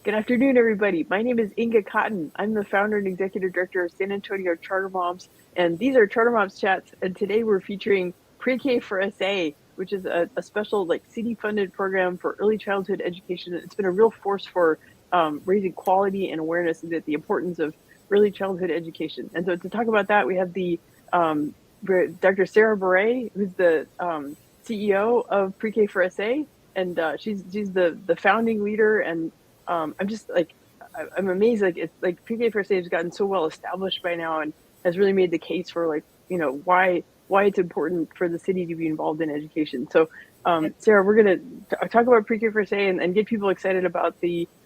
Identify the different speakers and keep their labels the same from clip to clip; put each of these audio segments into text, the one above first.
Speaker 1: Good afternoon, everybody. My name is Inga Cotton. I'm the founder and executive director of San Antonio Charter Moms, and these are Charter Moms Chats. And today we're featuring Pre-K for SA, which is a special city-funded program for early childhood education. It's been a real force for raising quality and awareness of the importance of early childhood education. And so to talk about that, we have the Dr. Sarah Baray, who's the CEO of Pre-K for SA, and she's the founding leader. And I'm just I'm amazed. It's like PK has gotten so well established by now and has really made the case for why it's important for the city to be involved in education. So Sarah, we're gonna talk about Pre-K and get people excited about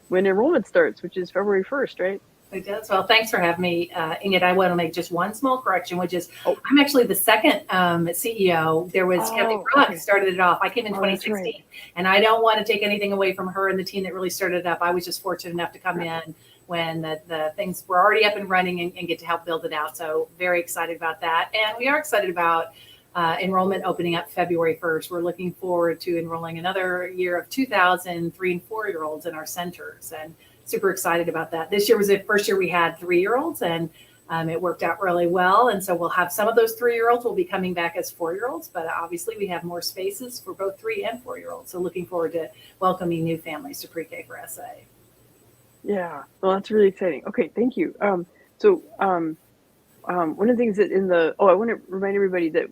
Speaker 1: when enrollment starts, which is February 1st, right?
Speaker 2: It does. Well, thanks for having me, Ingrid. I want to make just one small correction, which is
Speaker 1: Oh.
Speaker 2: I'm actually the second CEO. There was Kathy Brock
Speaker 1: okay.
Speaker 2: started it off. I came in 2016,
Speaker 1: Right.
Speaker 2: and I don't want to take anything away from her and the team that really started it up. I was just fortunate enough to come in when the things were already up and running and get to help build it out. So very excited about that. And we are excited about enrollment opening up February 1st. We're looking forward to enrolling another year of 2,000 3- and 4-year-olds in our centers, and super excited about that. This year was the first year we had 3-year-olds, and it worked out really well. And so we'll have some of those 3-year-olds will be coming back as 4-year-olds, but obviously we have more spaces for both 3- and 4-year-olds. So looking forward to welcoming new families to Pre-K for SA.
Speaker 1: Yeah, well, that's really exciting. Okay, thank you. One of the things that I want to remind everybody that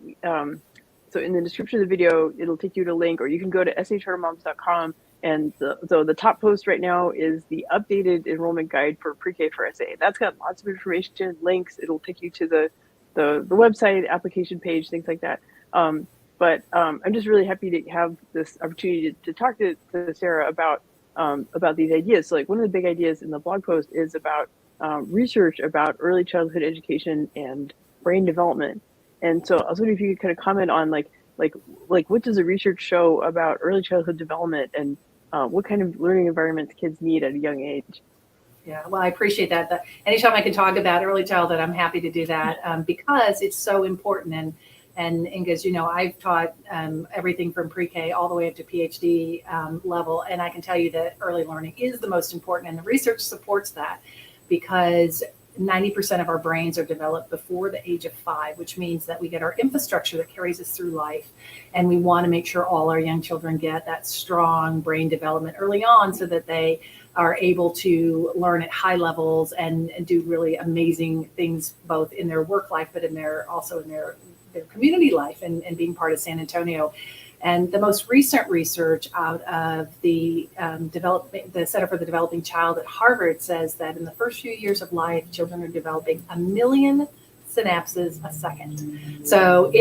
Speaker 1: so in the description of the video, it'll take you to a link, or you can go to sachartermoms.com. And so the top post right now is the updated enrollment guide for Pre-K for SA. That's got lots of information, links. It'll take you to the website, application page, things like that. I'm just really happy to have this opportunity to talk to Sarah about these ideas. So one of the big ideas in the blog post is about research about early childhood education and brain development. And so I was wondering if you could kind of comment on what does the research show about early childhood development, and what kind of learning environments kids need at a young age?
Speaker 2: Yeah, well, I appreciate that. Anytime I can talk about early childhood, I'm happy to do that because it's so important. And as you know, I've taught everything from pre-K all the way up to PhD level. And I can tell you that early learning is the most important. And the research supports that because 90% of our brains are developed before the age of 5, which means that we get our infrastructure that carries us through life. And we want to make sure all our young children get that strong brain development early on so that they are able to learn at high levels and do really amazing things, both in their work life, but also in their community life and being part of San Antonio. And the most recent research out of the Center for the Developing Child at Harvard says that in the first few years of life, children are developing 1 million synapses a second. So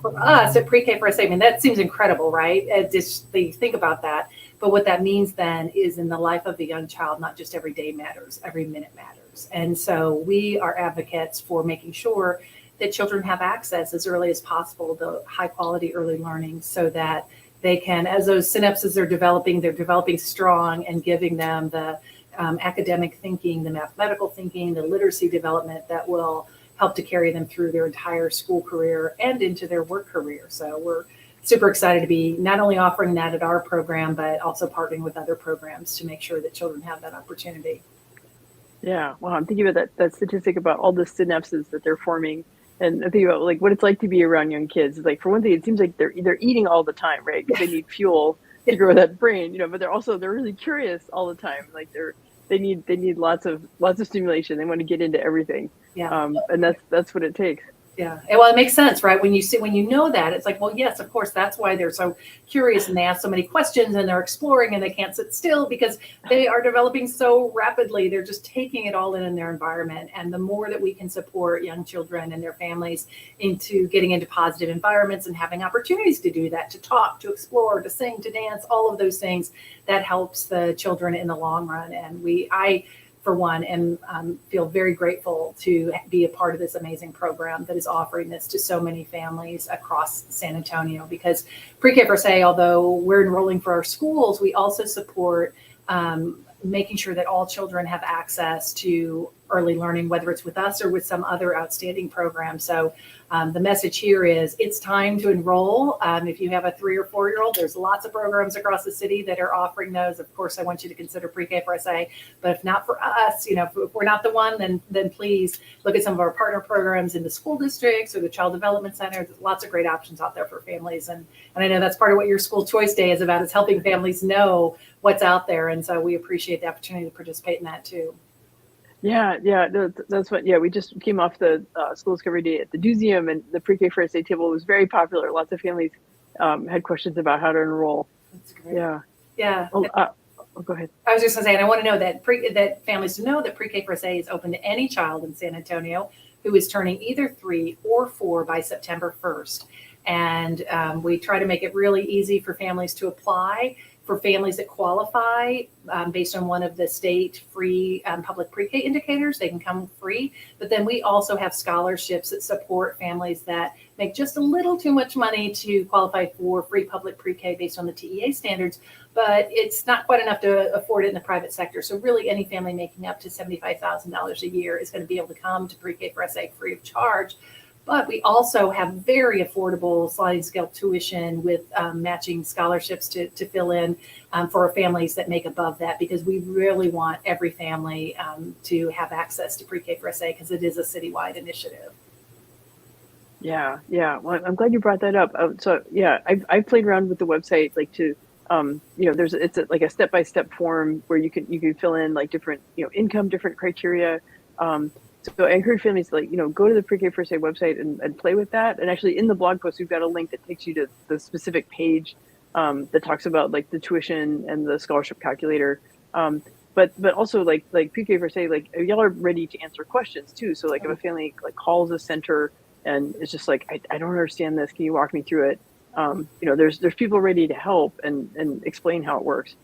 Speaker 2: for us at Pre-K for SA, I mean, that seems incredible, right? Just think about that. But what that means then is in the life of the young child, not just every day matters, every minute matters. And so we are advocates for making sure that children have access as early as possible to high quality early learning so that they can, as those synapses are developing, they're developing strong and giving them the academic thinking, the mathematical thinking, the literacy development that will help to carry them through their entire school career and into their work career. So we're super excited to be not only offering that at our program, but also partnering with other programs to make sure that children have that opportunity.
Speaker 1: Yeah, well, I'm thinking about that statistic about all the synapses that they're forming. And I think about what it's like to be around young kids. It's for one thing, it seems like they're eating all the time, right? Because they need fuel to grow that brain, but they're really curious all the time. They need lots of stimulation. They want to get into everything.
Speaker 2: Yeah.
Speaker 1: And that's what it takes.
Speaker 2: Yeah. Well, it makes sense, right? When you know that, it's like, well, yes, of course, that's why they're so curious and they ask so many questions and they're exploring and they can't sit still because they are developing so rapidly. They're just taking it all in their environment. And the more that we can support young children and their families into getting into positive environments and having opportunities to do that, to talk, to explore, to sing, to dance, all of those things, that helps the children in the long run. And I for one, and feel very grateful to be a part of this amazing program that is offering this to so many families across San Antonio. Because Pre-K for SA, although we're enrolling for our schools, we also support making sure that all children have access to early learning, whether it's with us or with some other outstanding program. So the message here is it's time to enroll. If you have a 3 or 4-year-old, there's lots of programs across the city that are offering those. Of course, I want you to consider pre-K for SA, but if not for us, if we're not the one, then please look at some of our partner programs in the school districts or the child development center. There's lots of great options out there for families. And I know that's part of what your school choice day is about, is helping families know what's out there. And so we appreciate the opportunity to participate in that too.
Speaker 1: Yeah, that's what. Yeah, we just came off the school discovery day at the Museum, and the pre-K for SA table was very popular. Lots of families had questions about how to enroll.
Speaker 2: That's great.
Speaker 1: Yeah.
Speaker 2: Yeah.
Speaker 1: Go ahead.
Speaker 2: I was just going to say, and I want to know that families to know that pre-K for SA is open to any child in San Antonio who is turning either 3 or 4 by September 1st. And we try to make it really easy for families to apply. For families that qualify based on one of the state free public pre-K indicators, they can come free. But then we also have scholarships that support families that make just a little too much money to qualify for free public pre-K based on the TEA standards, but it's not quite enough to afford it in the private sector. So really any family making up to $75,000 a year is going to be able to come to pre-K for SA free of charge. But we also have very affordable sliding scale tuition with matching scholarships to fill in for families that make above that, because we really want every family to have access to pre-K for SA, because it is a citywide initiative.
Speaker 1: Yeah. Well, I'm glad you brought that up. So yeah, I've played around with the website, like to it's like a step-by-step form where you can fill in like different income, different criteria. So I encourage families to go to the pre-K for SA website and play with that. And actually in the blog post, we've got a link that takes you to the specific page that talks about like the tuition and the scholarship calculator. But also like pre-K for SA, like y'all are ready to answer questions too. So like if a family like calls a center and it's just like, I don't understand this, can you walk me through it? There's people ready to help and explain how it works.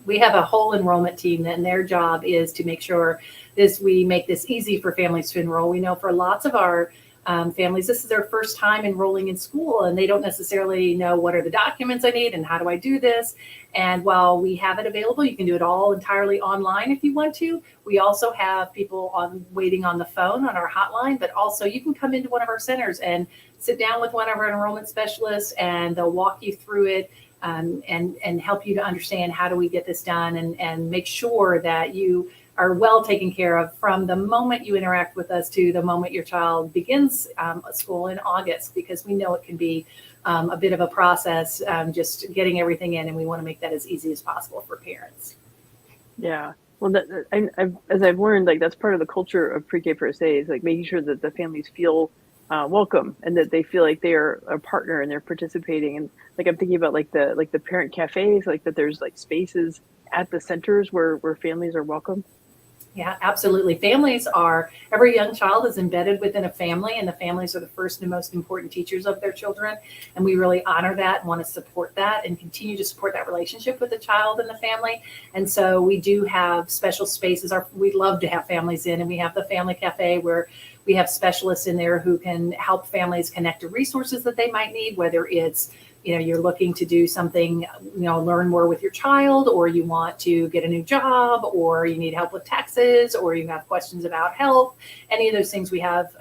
Speaker 2: We have a whole enrollment team, and their job is to make sure we make this easy for families to enroll. We know for lots of our families, this is their first time enrolling in school, and they don't necessarily know what are the documents I need and how do I do this. And while we have it available, you can do it all entirely online if you want to. We also have people waiting on the phone on our hotline, but also you can come into one of our centers and sit down with one of our enrollment specialists, and they'll walk you through it. And help you to understand how do we get this done, and make sure that you are well taken care of from the moment you interact with us to the moment your child begins school in August, because we know it can be a bit of a process just getting everything in, and we want to make that as easy as possible for parents.
Speaker 1: Yeah. Well, as I've learned, like that's part of the culture of pre-K for SA, is like making sure that the families feel welcome and that they feel like they are a partner and they're participating. And like I'm thinking about like the parent cafes, like that there's like spaces at the centers where families are welcome.
Speaker 2: Yeah, absolutely. Every young child is embedded within a family, and the families are the first and most important teachers of their children. And we really honor that and want to support that and continue to support that relationship with the child and the family. And so we do have special spaces. We love to have families in, and we have the family cafe where we have specialists in there who can help families connect to resources that they might need, whether it's you're looking to do something, learn more with your child, or you want to get a new job, or you need help with taxes, or you have questions about health, any of those things. We have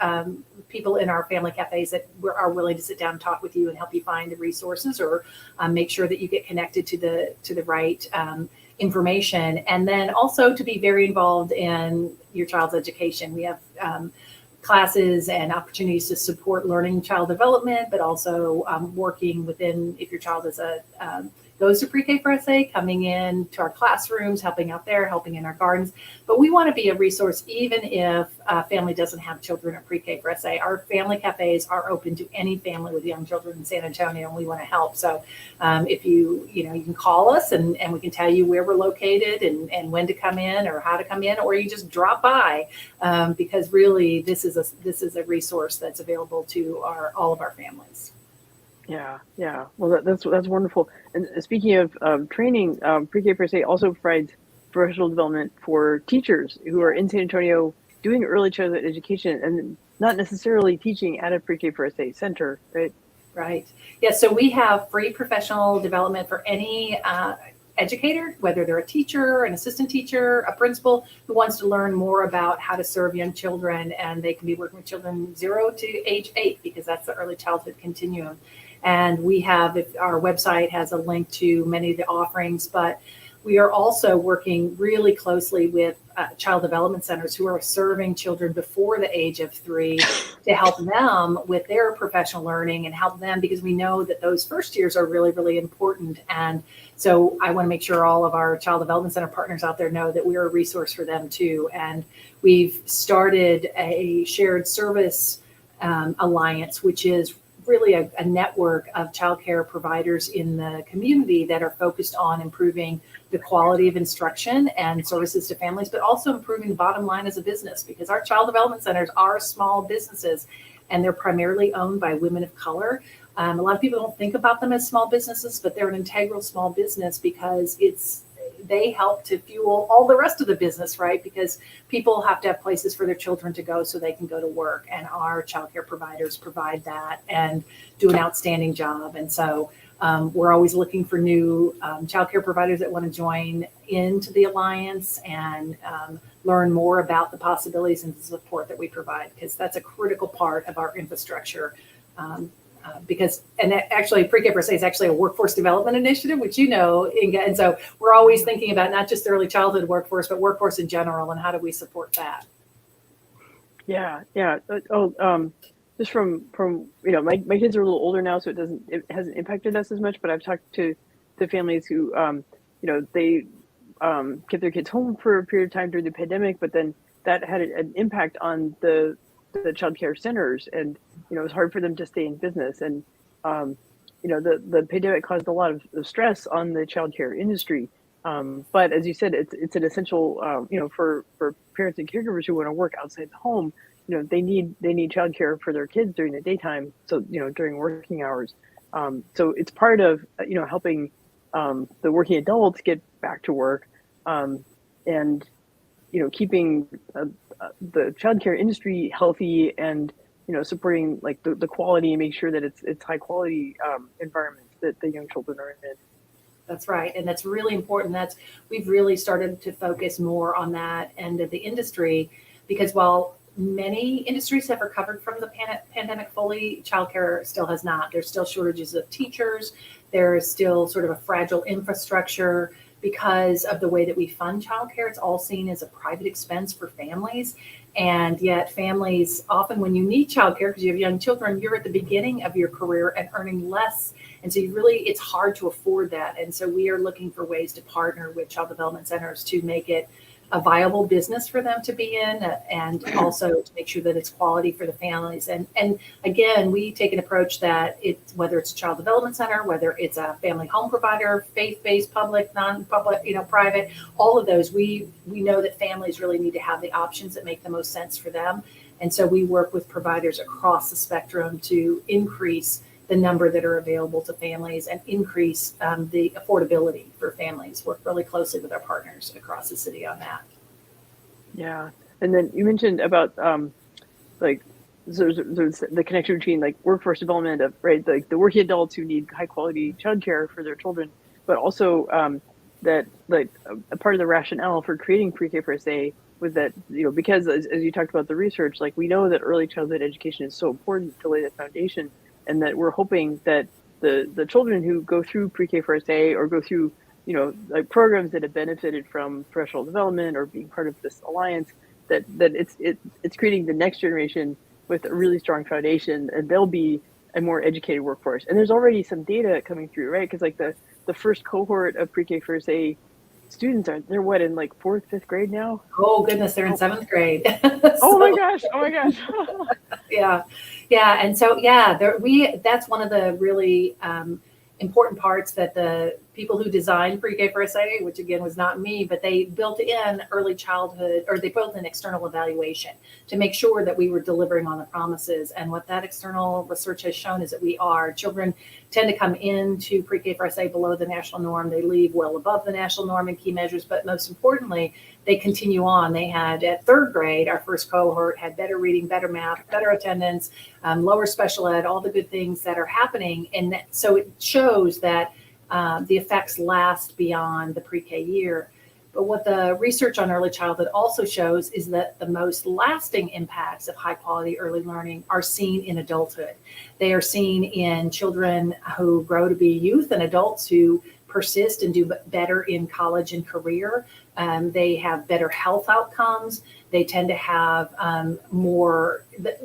Speaker 2: people in our family cafes that are willing to sit down and talk with you and help you find the resources, or make sure that you get connected to the right information. And then also to be very involved in your child's education. We have classes and opportunities to support learning child development, but also working within, if your child goes to pre-K for SA, coming in to our classrooms, helping out there, helping in our gardens. But we want to be a resource even if a family doesn't have children at pre-K for SA. Our family cafes are open to any family with young children in San Antonio, and we want to help. So if you can call us and we can tell you where we're located and when to come in or how to come in, or you just drop by, because really this is a resource that's available to all of our families.
Speaker 1: Yeah. Well, that's wonderful. And speaking of training, pre-K for SA also provides professional development for teachers who are in San Antonio doing early childhood education and not necessarily teaching at a pre-K for SA center, right?
Speaker 2: Right. Yeah. So we have free professional development for any educator, whether they're a teacher, an assistant teacher, a principal who wants to learn more about how to serve young children. And they can be working with children 0 to age 8 because that's the early childhood continuum. And we have, our website has a link to many of the offerings, but we are also working really closely with child development centers who are serving children before the age of 3 to help them with their professional learning and help them, because we know that those first years are really, really important. And so I want to make sure all of our child development center partners out there know that we're a resource for them too. And we've started a shared service alliance, which is really a network of childcare providers in the community that are focused on improving the quality of instruction and services to families, but also improving the bottom line as a business, because our child development centers are small businesses and they're primarily owned by women of color. A lot of people don't think about them as small businesses, but they're an integral small business because they help to fuel all the rest of the business, right? Because people have to have places for their children to go so they can go to work. And our childcare providers provide that and do an outstanding job. And so we're always looking for new childcare providers that want to join into the alliance and learn more about the possibilities and the support that we provide, because that's a critical part of our infrastructure. Actually Pre-K for SA is actually a workforce development initiative, which you know, Inga. And so we're always thinking about not just the early childhood workforce, but workforce in general, and how do we support that?
Speaker 1: Yeah. Just from my kids are a little older now, so it hasn't impacted us as much. But I've talked to families who they kept their kids home for a period of time during the pandemic, but then that had an impact on the child care centers, and it was hard for them to stay in business. And the pandemic caused a lot of stress on the child care industry. But as you said, it's an essential for parents and caregivers who want to work outside the home. They need childcare for their kids during the daytime, so during working hours. So it's part of helping the working adults get back to work, and keeping the childcare industry healthy, and supporting like the quality, and make sure that it's high quality environments that the young children are in.
Speaker 2: That's right. And that's really important. We've really started to focus more on that end of the industry, because while many industries have recovered from the pandemic fully, childcare still has not. There's still shortages of teachers. There's still sort of a fragile infrastructure because of the way that we fund childcare. It's all seen as a private expense for families. And yet families, often when you need childcare because you have young children, you're at the beginning of your career and earning less. And so it's hard to afford that. And so we are looking for ways to partner with child development centers to make it a viable business for them to be in, and also to make sure that it's quality for the families. And again, we take an approach that whether it's a child development center, whether it's a family home provider, faith-based, public, non-public, private, all of those, we know that families really need to have the options that make the most sense for them. And so we work with providers across the spectrum to increase the number that are available to families and increase the affordability for families. Work really closely with our partners across the city on that.
Speaker 1: Yeah. And then you mentioned about there's the connection between like workforce development of the working adults who need high quality childcare for their children, but also that a part of the rationale for creating Pre-K for SA was that because as you talked about the research, like we know that early childhood education is so important to lay that foundation. And that we're hoping that the children who go through Pre-K for SA or go through, programs that have benefited from professional development or being part of this alliance, that it's creating the next generation with a really strong foundation, and they'll be a more educated workforce. And there's already some data coming through, right? Because like the first cohort of Pre-K for SA students they're what, in like 4th, 5th grade now?
Speaker 2: Oh goodness, they're in 7th grade.
Speaker 1: Oh my gosh.
Speaker 2: Yeah. And so, that's one of the really important parts that the people who designed Pre-K for SA, which again was not me, but they built in early childhood, or they built an external evaluation to make sure that we were delivering on the promises. And what that external research has shown is that children tend to come into Pre-K for SA below the national norm. They leave well above the national norm in key measures, but most importantly, they continue on. They had at 3rd grade, our first cohort had better reading, better math, better attendance, lower special ed, all the good things that are happening. And so it shows that the effects last beyond the pre-K year. But what the research on early childhood also shows is that the most lasting impacts of high quality early learning are seen in adulthood. They are seen in children who grow to be youth and adults who persist and do better in college and career. They have better health outcomes. They tend to have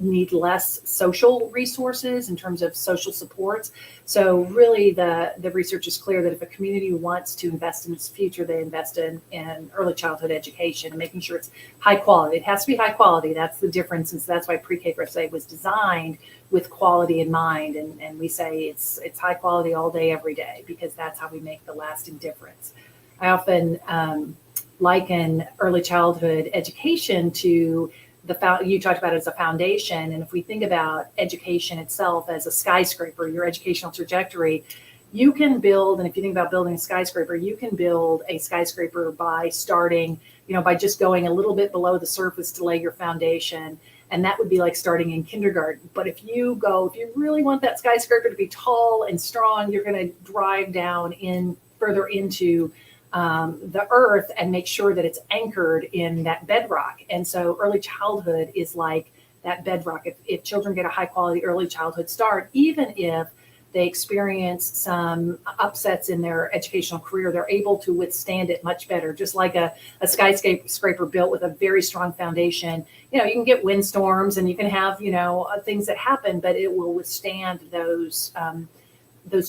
Speaker 2: need less social resources in terms of social supports. So really the research is clear that if a community wants to invest in its future, they invest in early childhood education and making sure it's high quality. It has to be high quality. That's the difference. And so that's why Pre-K for SA was designed with quality in mind. And we say it's high quality all day, every day, because that's how we make the lasting difference. I often liken early childhood education to you talked about it as a foundation. And if we think about education itself as a skyscraper, your educational trajectory, you can build, and if you think about building a skyscraper, you can build a skyscraper by starting, by just going a little bit below the surface to lay your foundation. And that would be like starting in kindergarten. But if you really want that skyscraper to be tall and strong, you're going to drive down further into the earth and make sure that it's anchored in that bedrock. And so early childhood is like that bedrock. If children get a high quality early childhood start, even if they experience some upsets in their educational career, they're able to withstand it much better. Just like a skyscraper built with a very strong foundation, you can get windstorms and you can have, things that happen, but it will withstand those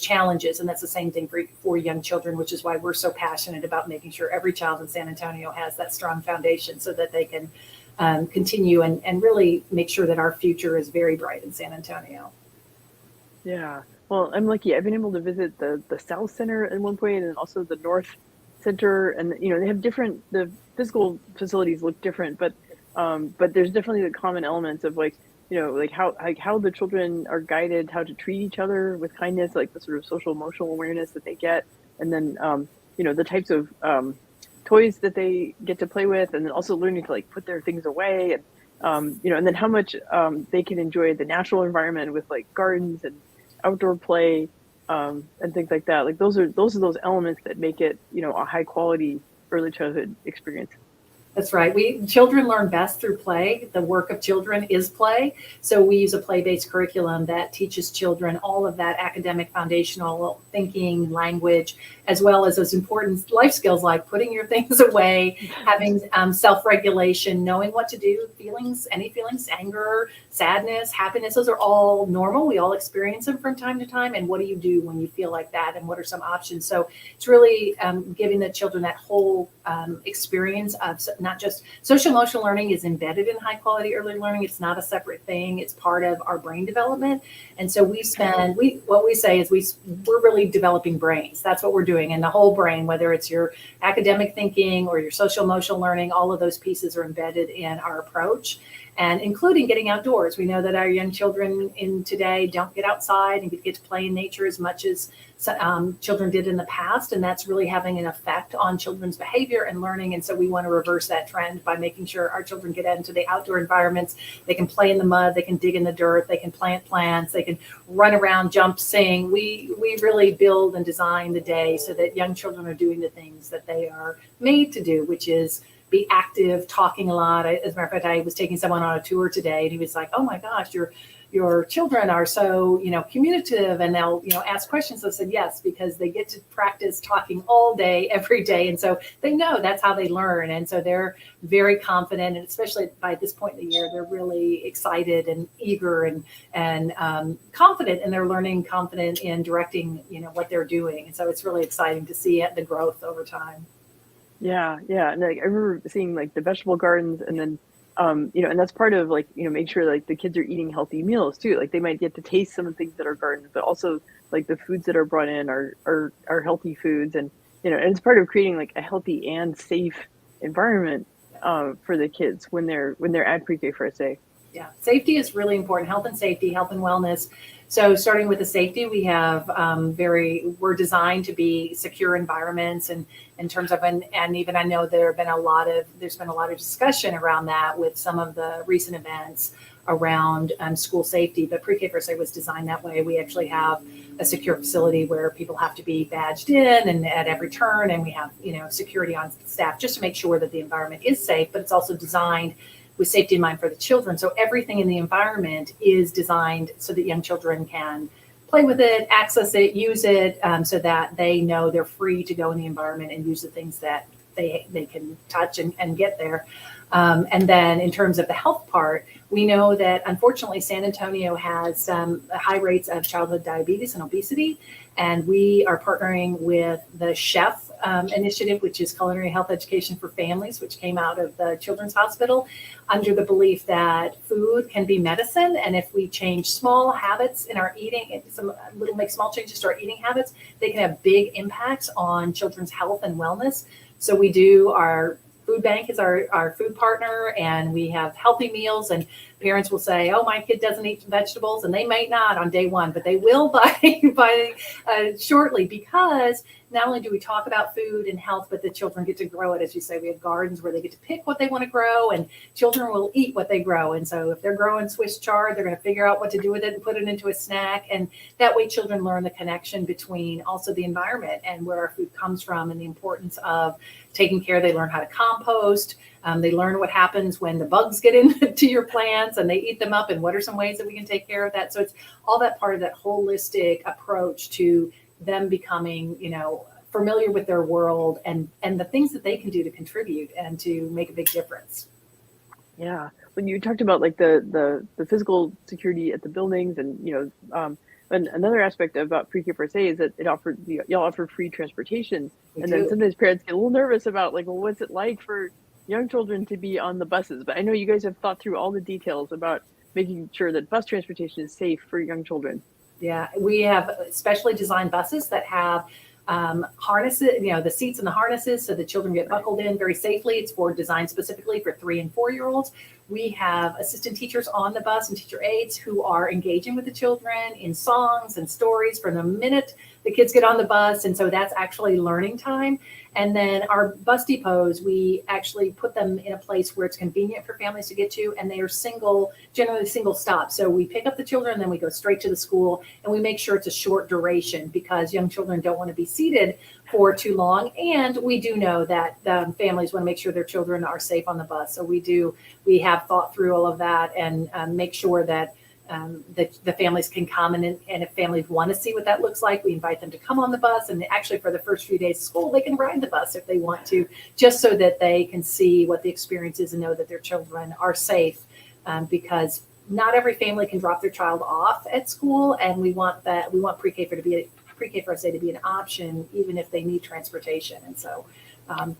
Speaker 2: challenges. And that's the same thing for young children, which is why we're so passionate about making sure every child in San Antonio has that strong foundation so that they can continue and really make sure that our future is very bright in San Antonio.
Speaker 1: Yeah. Well, I'm lucky. I've been able to visit the South Center at one point and also the North Center. And, they have the physical facilities look different, but there's definitely the common elements of how the children are guided, how to treat each other with kindness, like the sort of social emotional awareness that they get. And then, the types of toys that they get to play with, and then also learning to put their things away. And, and then how much they can enjoy the natural environment with gardens and outdoor play and things like that. Those are those elements that make it, a high quality early childhood experience.
Speaker 2: That's right. Children learn best through play. The work of children is play. So we use a play-based curriculum that teaches children all of that academic foundational thinking, language, as well as those important life skills like putting your things away, having self-regulation, knowing what to do, any feelings, anger, sadness, happiness, those are all normal. We all experience them from time to time. And what do you do when you feel like that? And what are some options? So it's really giving the children that whole experience of not just social emotional learning is embedded in high quality early learning. It's not a separate thing. It's part of our brain development. And so what we say is we're really developing brains. That's what we're doing. And the whole brain, whether it's your academic thinking or your social emotional learning, all of those pieces are embedded in our approach. And including getting outdoors. We know that our young children in today don't get outside and get to play in nature as much as children did in the past. And that's really having an effect on children's behavior and learning. And so we want to reverse that trend by making sure our children get into the outdoor environments. They can play in the mud, they can dig in the dirt, they can plant plants, they can run around, jump, sing. We really build and design the day so that young children are doing the things that they are made to do, which is be active, talking a lot. As a matter of fact, I was taking someone on a tour today and he was like, oh my gosh, your children are so, communicative and they'll, ask questions. So I said, yes, because they get to practice talking all day, every day. And so they know that's how they learn. And so they're very confident. And especially by this point in the year, they're really excited and eager and confident in their learning, confident in directing, what they're doing. And so it's really exciting to see the growth over time.
Speaker 1: Yeah. And I remember seeing the vegetable gardens and then, and that's part of make sure the kids are eating healthy meals too. They might get to taste some of the things that are gardened, but also the foods that are brought in are healthy foods. And, and it's part of creating a healthy and safe environment for the kids when they're at pre-K for SA.
Speaker 2: Yeah, safety is really important. Health and safety, health and wellness. So starting with the safety, we have we're designed to be secure environments, and in terms of and even I know there's been a lot of discussion around that with some of the recent events around school safety. But Pre-K First Aid was designed that way. We actually have a secure facility where people have to be badged in and at every turn, and we have security on staff just to make sure that the environment is safe. But it's also designed with safety in mind for the children. So everything in the environment is designed so that young children can play with it, access it, use it, so that they know they're free to go in the environment and use the things that they can touch and get there. And then in terms of the health part, we know that unfortunately San Antonio has high rates of childhood diabetes and obesity. And we are partnering with the Chef initiative, which is Culinary Health Education for Families, which came out of the Children's Hospital, under the belief that food can be medicine. And if we change small habits in our eating, make small changes to our eating habits, they can have big impacts on children's health and wellness. So we do our food bank is our food partner, and we have healthy meals, and parents will say, oh, my kid doesn't eat vegetables, and they might not on day one, but they will by shortly, because not only do we talk about food and health, but the children get to grow it. As you say, we have gardens where they get to pick what they want to grow, and children will eat what they grow. And so if they're growing Swiss chard, they're going to figure out what to do with it and put it into a snack. And that way children learn the connection between also the environment and where our food comes from, and the importance of taking care. They learn how to compost. They learn what happens when the bugs get into your plants and they eat them up, and what are some ways that we can take care of that. So it's all that part of that holistic approach to them becoming, familiar with their world and the things that they can do to contribute and to make a big difference.
Speaker 1: Yeah. When you talked about like the physical security at the buildings, and and another aspect about Pre-K First Aid is that y'all offer free transportation. Then sometimes parents get a little nervous about like, well, what's it like for young children to be on the buses? But I know you guys have thought through all the details about making sure that bus transportation is safe for young children.
Speaker 2: Yeah, we have specially designed buses that have harnesses, the seats and the harnesses, so the children get buckled in very safely. It's designed specifically for 3 and 4 year olds. We have assistant teachers on the bus and teacher aides who are engaging with the children in songs and stories from the minute the kids get on the bus. And so that's actually learning time. And then our bus depots, we actually put them in a place where it's convenient for families to get to, and they are generally single stop. So we pick up the children, and then we go straight to the school, and we make sure it's a short duration, because young children don't want to be seated for too long. And we do know that families want to make sure their children are safe on the bus. So we have thought through all of that, and make sure that the families can come, and if families want to see what that looks like, we invite them to come on the bus. And actually, for the first few days of school, they can ride the bus if they want to, just so that they can see what the experience is and know that their children are safe, because not every family can drop their child off at school, and we want Pre-K First Aid to be an option, even if they need transportation. And so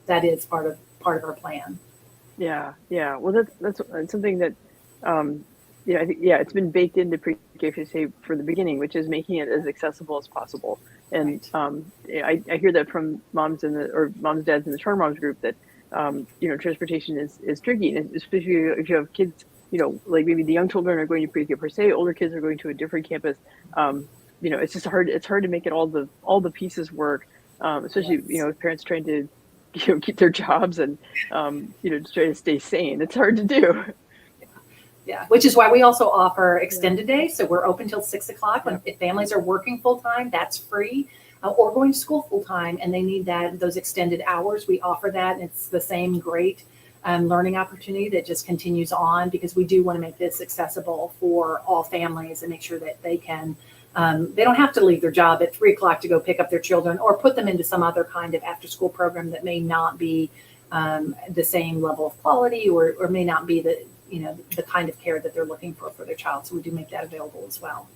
Speaker 2: that is part of our plan.
Speaker 1: Yeah. Well, that's something that I think it's been baked into Pre-K First Aid for the beginning, which is making it as accessible as possible. And I hear that from moms and dads in the Charter Moms group that transportation is tricky, and especially if you have kids, like maybe the young children are going to Pre-K First Aid, older kids are going to a different campus. It's just hard. It's hard to make it all the pieces work, especially
Speaker 2: Yes.
Speaker 1: parents trying to keep their jobs and just try to stay sane. It's hard to do.
Speaker 2: Yeah, which is why we also offer extended days. So we're open till 6 o'clock. If families are working full time, that's free, or going to school full time, and they need those extended hours. We offer that, and it's the same great learning opportunity that just continues on, because we do want to make this accessible for all families and make sure that they can. They don't have to leave their job at 3 o'clock to go pick up their children, or put them into some other kind of after school program that may not be the same level of quality, or may not be the kind of care that they're looking for their child. So we do make that available as well.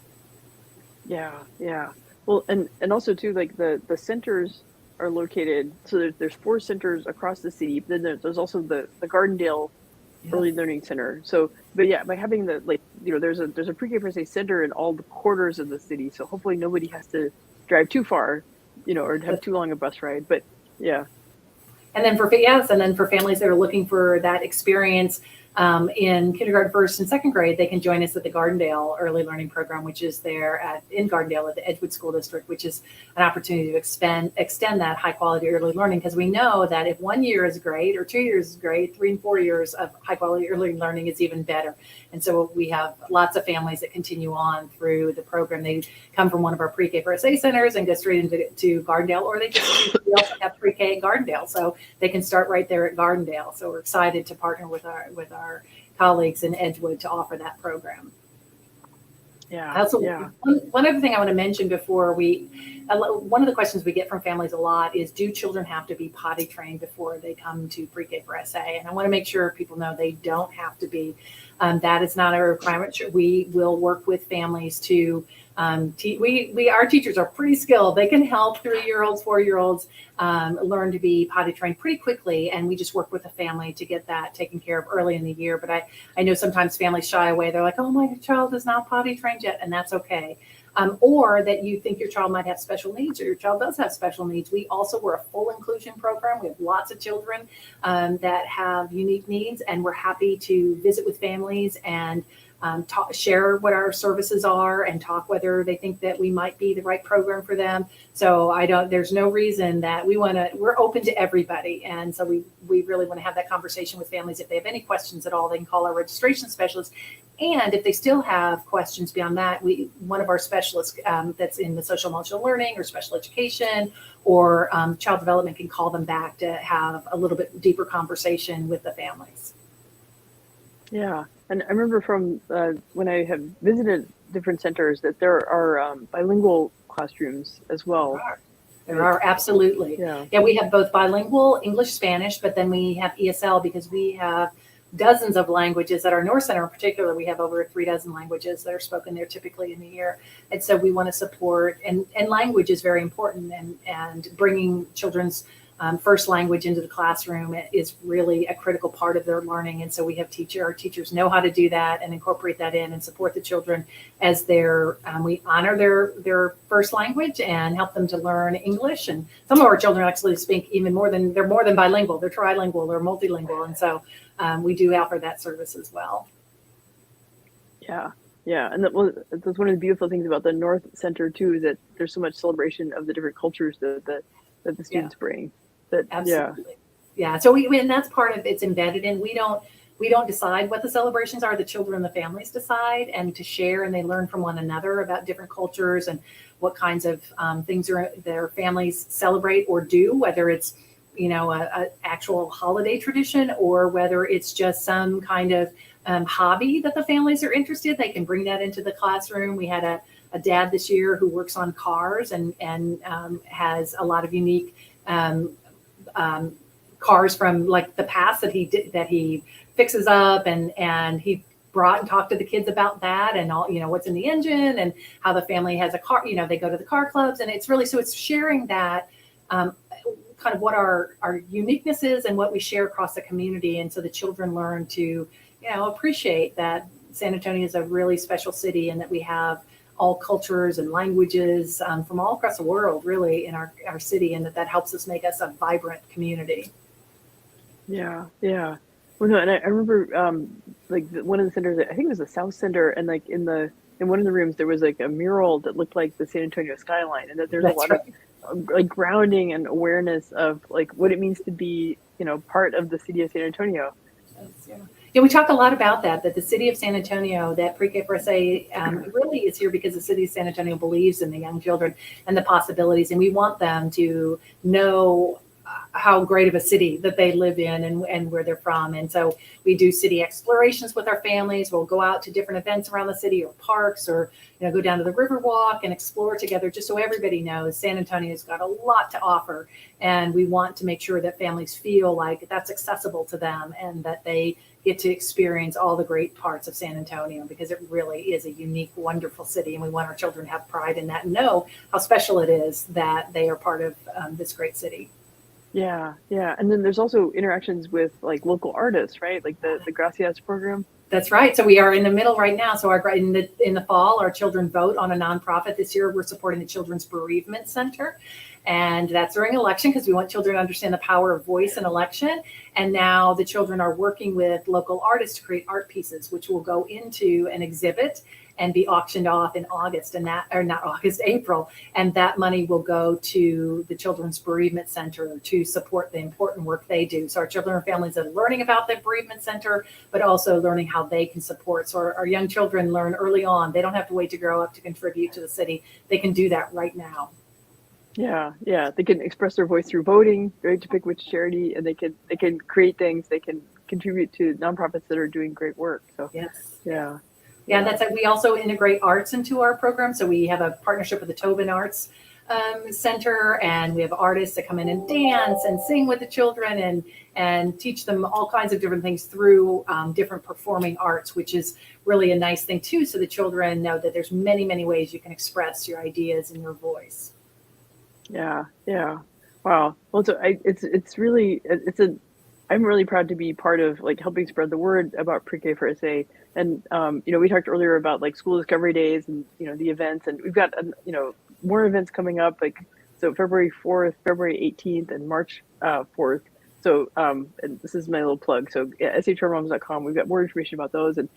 Speaker 1: Yeah. Well, and also too, like the centers are located. So there's 4 centers across the city. But then there's also the Gardendale Early Learning Center. So, but by having there's a Pre-K First Aid center in all the quarters of the city. So hopefully nobody has to drive too far, or have too long a bus ride. But yeah.
Speaker 2: And then for families that are looking for that experience, in kindergarten, first, and second grade, they can join us at the Gardendale Early Learning Program, which is there in Gardendale at the Edgewood School District, which is an opportunity to extend that high quality early learning, because we know that if 1 year is great, or 2 years is great, 3 and 4 years of high quality early learning is even better. And so we have lots of families that continue on through the program. They come from one of our pre-K for SA centers and go straight into Gardendale, or we also have pre-K at Gardendale, so they can start right there at Gardendale. So we're excited to partner with our colleagues in Edgewood to offer that program. One other thing I want to mention before one of the questions we get from families a lot is, do children have to be potty trained before they come to pre-K for SA? And I want to make sure people know they don't have to be. That is not a requirement. We will work with families to our teachers are pretty skilled. They can help 3-year-olds, 4-year-olds learn to be potty trained pretty quickly. And we just work with the family to get that taken care of early in the year. But I know sometimes families shy away. They're like, oh, my child is not potty trained yet. And that's okay. Or that you think your child might have special needs, or your child does have special needs. We're a full inclusion program. We have lots of children that have unique needs, and we're happy to visit with families and share what our services are and talk whether they think that we might be the right program for them. So there's no reason that we're open to everybody. And so we really want to have that conversation with families. If they have any questions at all, they can call our registration specialist. And if they still have questions beyond that, one of our specialists that's in the social emotional learning or special education or child development can call them back to have a little bit deeper conversation with the families.
Speaker 1: Yeah. And I remember from when I have visited different centers that there are bilingual classrooms as well.
Speaker 2: There are, absolutely. Yeah, we have both bilingual English, Spanish, but then we have ESL because we have dozens of languages at our North Center in particular. We have over 36 languages that are spoken there typically in the year. And so we want to support, and language is very important, and bringing children's first language into the classroom is really a critical part of their learning. And so we have our teachers know how to do that and incorporate that in and support the children as we honor their first language and help them to learn English. And some of our children actually speak they're more than bilingual, they're trilingual, they're multilingual. And so we do offer that service as well.
Speaker 1: Yeah. And that's one of the beautiful things about the North Center too, is that there's so much celebration of the different cultures that the students bring.
Speaker 2: Absolutely. Yeah. So and that's part of it's embedded in. We don't decide what the celebrations are. The children and the families decide, and to share, and they learn from one another about different cultures and what kinds of things their families celebrate or do, whether it's a actual holiday tradition or whether it's just some kind of hobby that the families are interested. They can bring that into the classroom. We had a dad this year who works on cars and has a lot of unique cars from like the past that he fixes up, and he brought and talked to the kids about that and all, what's in the engine and how the family has a car, they go to the car clubs, and it's really, so it's sharing that kind of what our uniqueness is and what we share across the community. And so the children learn to, appreciate that San Antonio is a really special city, and that we have all cultures and languages from all across the world, really, in our city, and that helps us make us a vibrant community.
Speaker 1: Yeah. Well, no, and I remember one of the centers, I think it was the South Center, and like in one of the rooms there was like a mural that looked like the San Antonio skyline, and that there's a lot of like grounding and awareness of like what it means to be, part of the city of San Antonio.
Speaker 2: Yeah, we talk a lot about that the city of San Antonio, that pre-K for SA really is here because the city of San Antonio believes in the young children and the possibilities, and we want them to know how great of a city that they live in and where they're from. And so we do city explorations with our families. We'll go out to different events around the city or parks, or go down to the Riverwalk and explore together, just so everybody knows San Antonio's got a lot to offer. And we want to make sure that families feel like that's accessible to them and that they get to experience all the great parts of San Antonio, because it really is a unique, wonderful city. And we want our children to have pride in that and know how special it is that they are part of this great city.
Speaker 1: Yeah. And then there's also interactions with like local artists, right? Like the Gracias program.
Speaker 2: That's right. So we are in the middle right now. So in the fall, our children vote on a nonprofit. This year, we're supporting the Children's Bereavement Center. And that's during election because we want children to understand the power of voice in election. And now the children are working with local artists to create art pieces, which will go into an exhibit and be auctioned off in August, and that, or not August, April. And that money will go to the Children's Bereavement Center to support the important work they do. So our children and families are learning about the Bereavement Center, but also learning how they can support. So our young children learn early on. They don't have to wait to grow up to contribute to the city. They can do that right now.
Speaker 1: Yeah, yeah. They can express their voice through voting, right, to pick which charity, and they can create things. They can contribute to nonprofits that are doing great work. So
Speaker 2: yes,
Speaker 1: yeah.
Speaker 2: Yeah, that's it. We also integrate arts into our program. So we have a partnership with the Tobin Arts Center, and we have artists that come in and dance and sing with the children and teach them all kinds of different things through different performing arts, which is really a nice thing too. So the children know that there's many, many ways you can express your ideas and your voice.
Speaker 1: Yeah, yeah. Wow. Well, so I'm really proud to be part of like helping spread the word about pre-K for SA. And we talked earlier about like school discovery days and the events, and we've got more events coming up, like so February 4th, February 18th, and March 4th. So and this is my little plug. So yeah, sachartermoms.com. We've got more information about those, and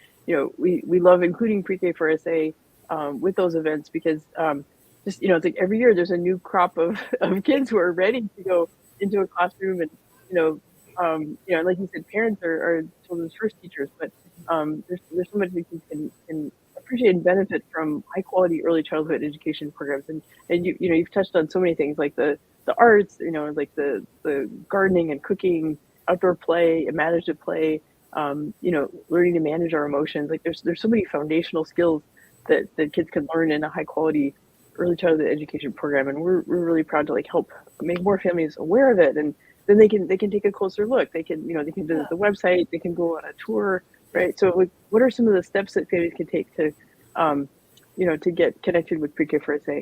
Speaker 1: we love including pre-K for SA with those events because just it's like every year there's a new crop of kids who are ready to go into a classroom, and like you said, parents are children's first teachers, but there's so much that kids can appreciate and benefit from high quality early childhood education programs, and you've touched on so many things like the arts, like the gardening and cooking, outdoor play, imaginative play, learning to manage our emotions. Like there's so many foundational skills that kids can learn in a high quality early childhood education program, and we're really proud to like help make more families aware of it, and then they can take a closer look. They can visit the website, they can go on a tour, right? So like, what are some of the steps that families can take to to get connected with pre-K for SA?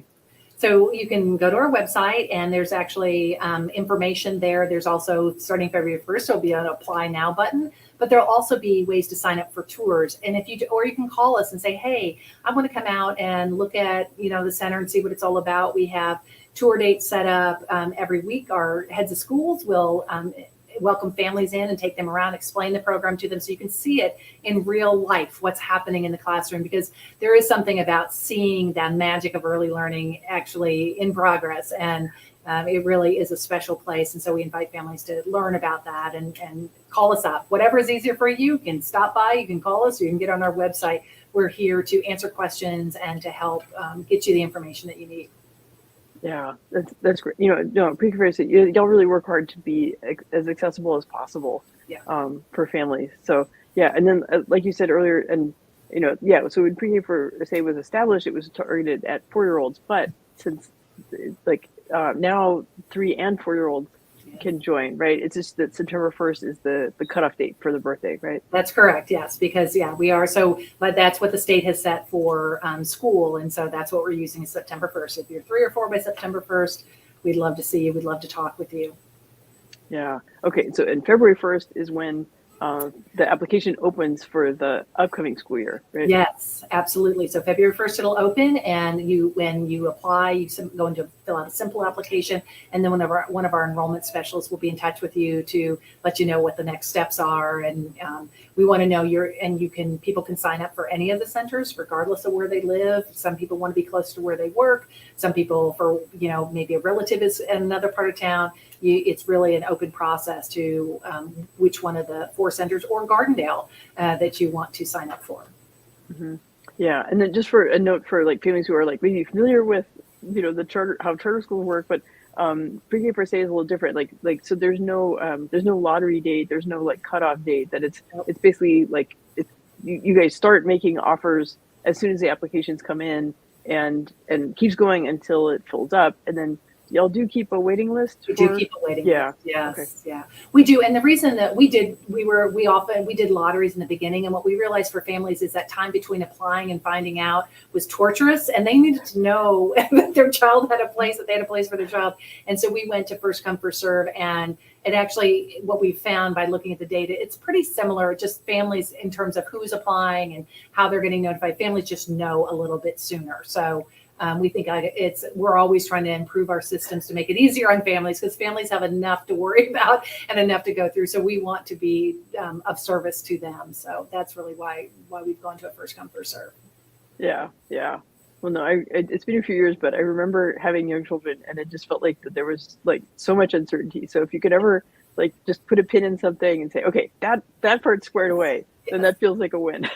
Speaker 2: So you can go to our website, and there's actually information there. There's also, starting February 1st, there'll be an apply now button, but there'll also be ways to sign up for tours. And or you can call us and say, hey, I want to come out and look at, the center and see what it's all about. We have tour dates set up every week. Our heads of schools will welcome families in and take them around, explain the program to them so you can see it in real life, what's happening in the classroom, because there is something about seeing that magic of early learning actually in progress. And it really is a special place. And so we invite families to learn about that and call us up. Whatever is easier for you, you can stop by, you can call us, or you can get on our website. We're here to answer questions and to help get you the information that you need.
Speaker 1: Yeah, that's great. Pre-K for SA, y'all really work hard to be as accessible as possible for families. So yeah, and then like you said earlier, and so when pre-K for SA was established, it was targeted at 4-year-olds, but since now 3 and 4-year-olds can join, right? It's just that September 1st is the cutoff date for the birthday, right?
Speaker 2: That's correct. Yes, because we are but that's what the state has set for school, and so that's what we're using is September 1st. If you're 3 or 4 by September 1st, we'd love to see you. We'd love to talk with you.
Speaker 1: Yeah. Okay. So, and February 1st is when the application opens for the upcoming school year, right?
Speaker 2: Yes, absolutely. So February 1st, it'll open, and when you apply, you go into fill out a simple application, and then one of our enrollment specialists will be in touch with you to let you know what the next steps are. And we want to know people can sign up for any of the centers, regardless of where they live. Some people want to be close to where they work. Some people for, maybe a relative is in another part of town. It's really an open process to which one of the 4 centers or Gardendale that you want to sign up for.
Speaker 1: Mm-hmm. Yeah, and then just for a note for like families who are like maybe familiar with how charter schools work, but pre-K for SA is a little different. Like so there's no lottery date, there's no like cutoff date. That it's basically like you guys start making offers as soon as the applications come in, and keeps going until it fills up, and then y'all do keep a waiting list?
Speaker 2: We do keep a waiting list. Yes.
Speaker 1: Okay.
Speaker 2: Yeah, we do. And the reason that we did lotteries in the beginning. And what we realized for families is that time between applying and finding out was torturous, and they needed to know that their child had a place, that they had a place for their child. And so we went to first come, first serve. And it actually, what we found by looking at the data, it's pretty similar, just families in terms of who's applying and how they're getting notified. Families just know a little bit sooner. So We think we're always trying to improve our systems to make it easier on families, because families have enough to worry about and enough to go through. So we want to be of service to them. So that's really why we've gone to a first come, first serve.
Speaker 1: Yeah, yeah. Well, no, it's been a few years, but I remember having young children, and it just felt like that there was like so much uncertainty. So if you could ever like just put a pin in something and say, okay, that part's squared away, then that feels like a win.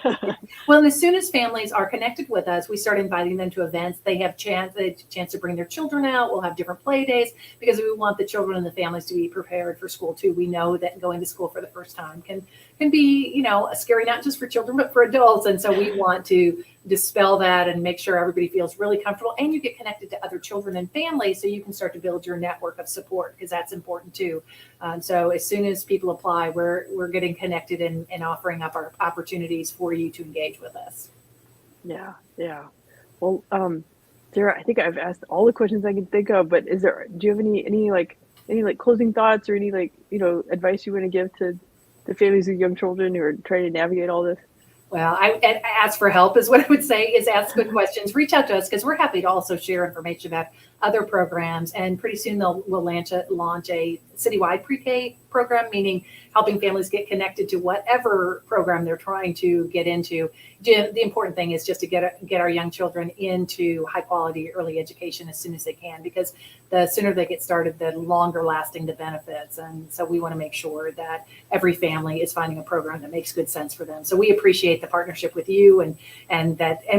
Speaker 2: Well, and as soon as families are connected with us, we start inviting them to events. They have chance to bring their children out. We'll have different play days, because we want the children and the families to be prepared for school too. We know that going to school for the first time can be, scary, not just for children, but for adults. And so we want to dispel that and make sure everybody feels really comfortable, and you get connected to other children and families, so you can start to build your network of support, because that's important too. So as soon as people apply, we're getting connected and offering up our opportunities for you to engage with us.
Speaker 1: Yeah, yeah. Well, Sarah, I think I've asked all the questions I can think of, but do you have any closing thoughts, or any advice you want to give to the families with young children who are trying to navigate all this?
Speaker 2: Well, I ask for help is what I would say, is ask good questions. Reach out to us, because we're happy to also share information about other programs. And pretty soon we'll launch a citywide pre-K program, meaning helping families get connected to whatever program they're trying to get into. The important thing is just to get our young children into high quality early education as soon as they can, because the sooner they get started, the longer lasting the benefits. And so we want to make sure that every family is finding a program that makes good sense for them. So we appreciate the partnership with you, and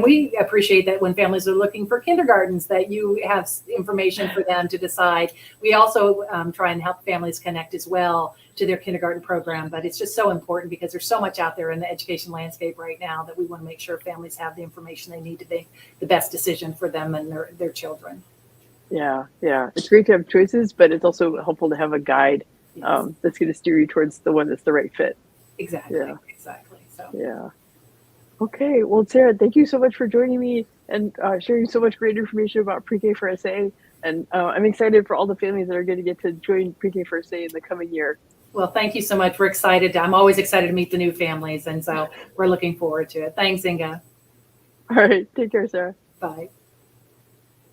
Speaker 2: we appreciate that when families are looking for kindergartens, that you have information for them to decide. We also try and help families connect as well to their kindergarten program, but it's just so important, because there's so much out there in the education landscape right now that we want to make sure families have the information they need to make the best decision for them and their children.
Speaker 1: Yeah, yeah. It's great to have choices, but it's also helpful to have a guide that's going to steer you towards the one that's the right fit.
Speaker 2: Exactly.
Speaker 1: Yeah.
Speaker 2: Exactly. So
Speaker 1: yeah. Okay. Well, Sarah, thank you so much for joining me and sharing so much great information about Pre-K for SA. And I'm excited for all the families that are going to get to join Pre-K for SA in the coming year.
Speaker 2: Well, thank you so much. We're excited. I'm always excited to meet the new families. And so we're looking forward to it. Thanks, Inga.
Speaker 1: All right. Take care, Sarah.
Speaker 2: Bye.